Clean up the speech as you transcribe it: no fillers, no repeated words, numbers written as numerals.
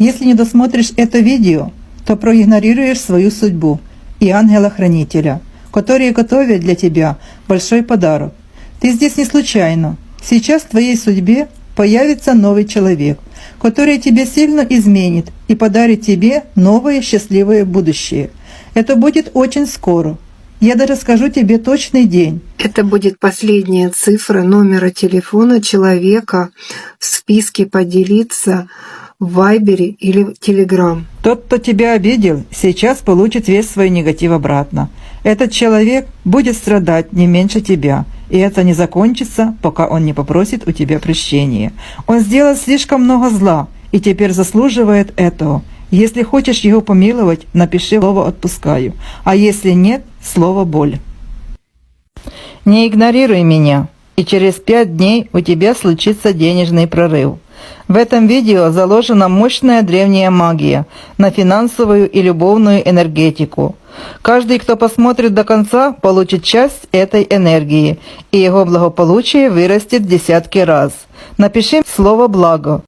Если не досмотришь это видео, то проигнорируешь свою судьбу и ангела-хранителя, которые готовят для тебя большой подарок. Ты здесь не случайно. Сейчас в твоей судьбе появится новый человек, который тебя сильно изменит и подарит тебе новое счастливое будущее. Это будет очень скоро. Я даже скажу тебе точный день. Это будет последняя цифра номера телефона человека в списке «Поделиться» в Вайбере или в Телеграм. Тот, кто тебя обидел, сейчас получит весь свой негатив обратно. Этот человек будет страдать не меньше тебя, и это не закончится, пока он не попросит у тебя прощения. Он сделал слишком много зла и теперь заслуживает этого. Если хочешь его помиловать, напиши слово «отпускаю», а если нет, слово «боль». Не игнорируй меня, и через 5 дней у тебя случится денежный прорыв. В этом видео заложена мощная древняя магия на финансовую и любовную энергетику. Каждый, кто посмотрит до конца, получит часть этой энергии, и его благополучие вырастет в десятки раз. Напиши слово «благо».